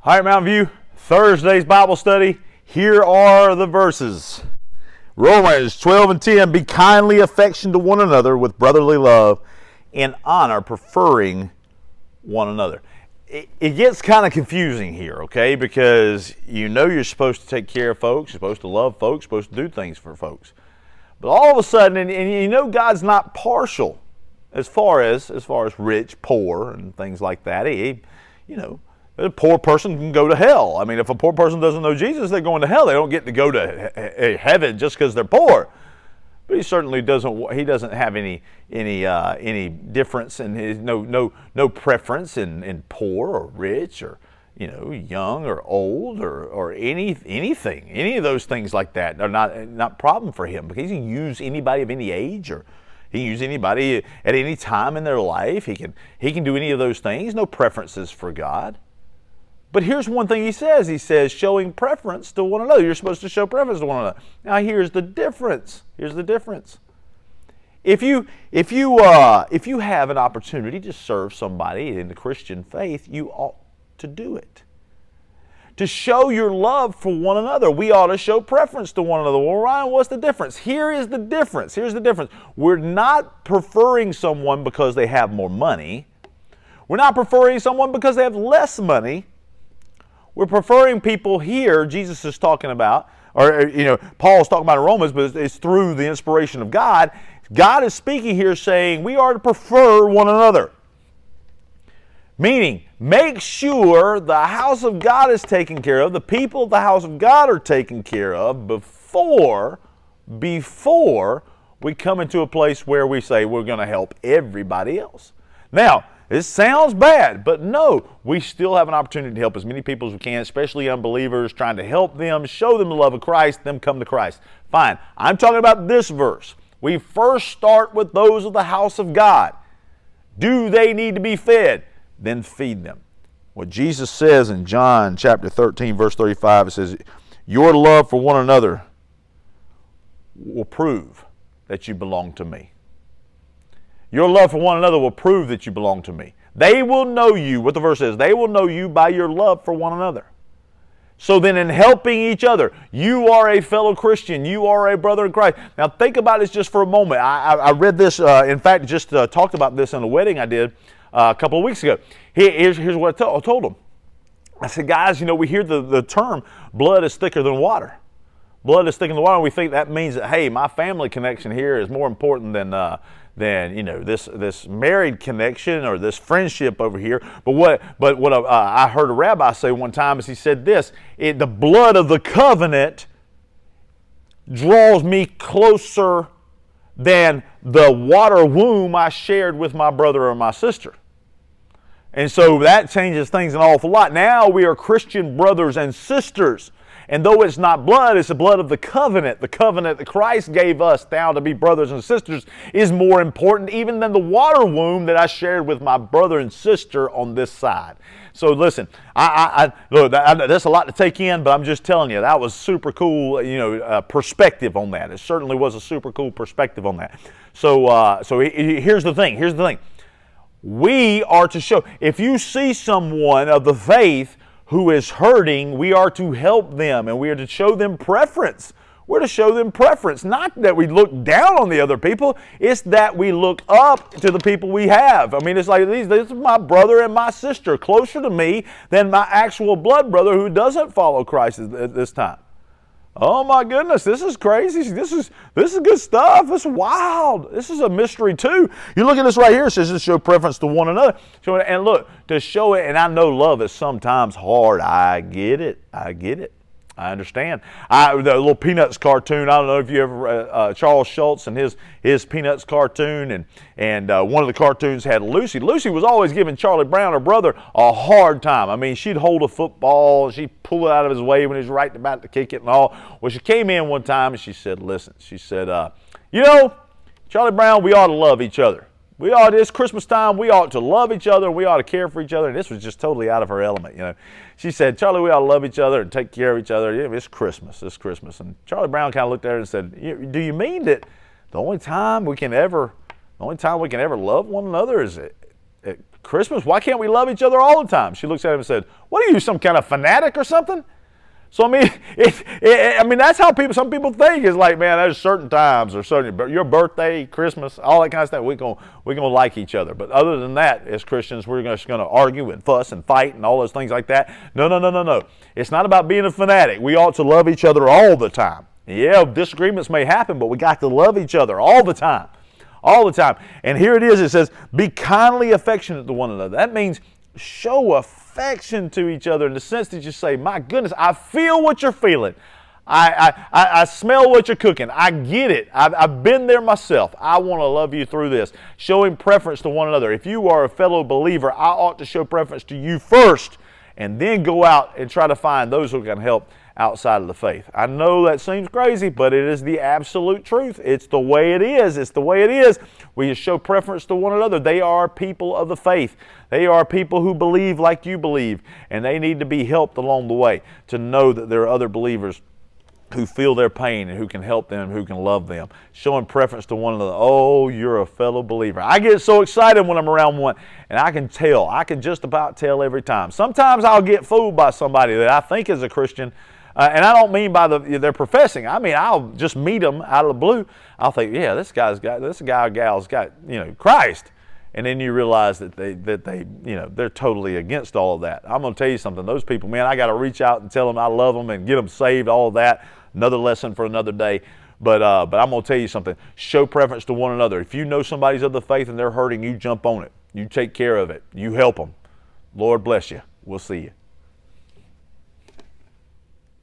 All right, Mountain View, Thursday's Bible study. Here are the verses. Romans 12 and 10, be kindly affectioned to one another with brotherly love and honor, preferring one another. It gets kind of confusing here, okay, because you know you're supposed to take care of folks, you're supposed to love folks, you're supposed to do things for folks. But all of a sudden, and you know God's not partial as far as rich, poor, and things like that. A poor person can go to hell. I mean, if a poor person doesn't know Jesus, they're going to hell. They don't get to go to heaven just because they're poor. But he certainly doesn't. He doesn't have any difference in his no preference in poor or rich or young or old or anything. Any of those things like that are not problem for him, because he can use anybody of any age, or he can use anybody at any time in their life. He can do any of those things. No preferences for God. But here's one thing he says. He says, showing preference to one another. You're supposed to show preference to one another. Now here's the difference. Here's the difference. If you have an opportunity to serve somebody in the Christian faith, you ought to do it. To show your love for one another, we ought to show preference to one another. Well, Ryan, what's the difference? Here is the difference. Here's the difference. We're not preferring someone because they have more money. We're not preferring someone because they have less money. We're preferring people here, Jesus is talking about, or Paul's talking about in Romans, but it's through the inspiration of God. God is speaking here saying we are to prefer one another. Meaning, make sure the house of God is taken care of, the people of the house of God are taken care of before we come into a place where we say we're going to help everybody else. Now, this sounds bad, but no, we still have an opportunity to help as many people as we can, especially unbelievers, trying to help them, show them the love of Christ, them come to Christ. Fine. I'm talking about this verse. We first start with those of the house of God. Do they need to be fed? Then feed them. What Jesus says in John chapter 13, verse 35, it says, your love for one another will prove that you belong to me. Your love for one another will prove that you belong to me. They will know you, what the verse says, they will know you by your love for one another. So then in helping each other, you are a fellow Christian. You are a brother in Christ. Now think about this just for a moment. I read this, in fact, just talked about this in a wedding I did a couple of weeks ago. Here's what I told them. I said, guys, we hear the term, blood is thicker than water. Blood is thicker than water, and we think that means that, hey, my family connection here is more important than this married connection or this friendship over here. But what I heard a rabbi say one time is he said this: the blood of the covenant draws me closer than the water womb I shared with my brother or my sister. And so that changes things an awful lot. Now we are Christian brothers and sisters. And though it's not blood, it's the blood of the covenant. The covenant that Christ gave us now to be brothers and sisters is more important even than the water womb that I shared with my brother and sister on this side. So listen, look, that's a lot to take in, but I'm just telling you, that was super cool, perspective on that. It certainly was a super cool perspective on that. So here's the thing. We are to show, if you see someone of the faith who is hurting, we are to help them, and we are to show them preference. We're to show them preference. Not that we look down on the other people, it's that we look up to the people we have. I mean, it's like this is my brother and my sister, closer to me than my actual blood brother who doesn't follow Christ at this time. Oh my goodness, this is crazy. This is good stuff. It's wild. This is a mystery too. You look at this right here. It says to show preference to one another. And look, to show it, and I know love is sometimes hard. I get it. I understand. The little Peanuts cartoon, I don't know if you ever, Charles Schultz and his Peanuts cartoon, and one of the cartoons had Lucy. Lucy was always giving Charlie Brown, her brother, a hard time. I mean, she'd hold a football, and she'd pull it out of his way when he was right about to kick it and all. Well, she came in one time and she said, listen, Charlie Brown, we ought to love each other. It's Christmas time, we ought to love each other, we ought to care for each other. And this was just totally out of her element, She said, Charlie, we ought to love each other and take care of each other. It's Christmas. And Charlie Brown kind of looked at her and said, do you mean that the only time we can ever love one another is at Christmas, why can't we love each other all the time? She looks at him and said, what are you, some kind of fanatic or something? So, I mean, that's how some people think. It's like, man, there's certain times or your birthday, Christmas, all that kind of stuff, we're gonna like each other. But other than that, as Christians, we're just going to argue and fuss and fight and all those things like that. No. It's not about being a fanatic. We ought to love each other all the time. Yeah, disagreements may happen, but we got to love each other all the time. All the time. And here it is. It says, be kindly affectionate to one another. That means show affection to each other in the sense that you say, my goodness, I feel what you're feeling. I smell what you're cooking. I get it. I've been there myself. I want to love you through this. Showing preference to one another. If you are a fellow believer, I ought to show preference to you first and then go out and try to find those who can help outside of the faith. I know that seems crazy, but it is the absolute truth. It's the way it is. It's the way it is. We show preference to one another. They are people of the faith. They are people who believe like you believe, and they need to be helped along the way to know that there are other believers who feel their pain and who can help them, who can love them. Showing preference to one another. Oh, you're a fellow believer. I get so excited when I'm around one, and I can tell. I can just about tell every time. Sometimes I'll get fooled by somebody that I think is a Christian, and I don't mean by their professing. I mean, I'll just meet them out of the blue. I'll think, yeah, this guy or gal's got, Christ. And then you realize that they're totally against all of that. I'm going to tell you something. Those people, man, I got to reach out and tell them I love them and get them saved, all of that. Another lesson for another day. But I'm going to tell you something. Show preference to one another. If you know somebody's of the faith and they're hurting, you jump on it. You take care of it. You help them. Lord bless you. We'll see you.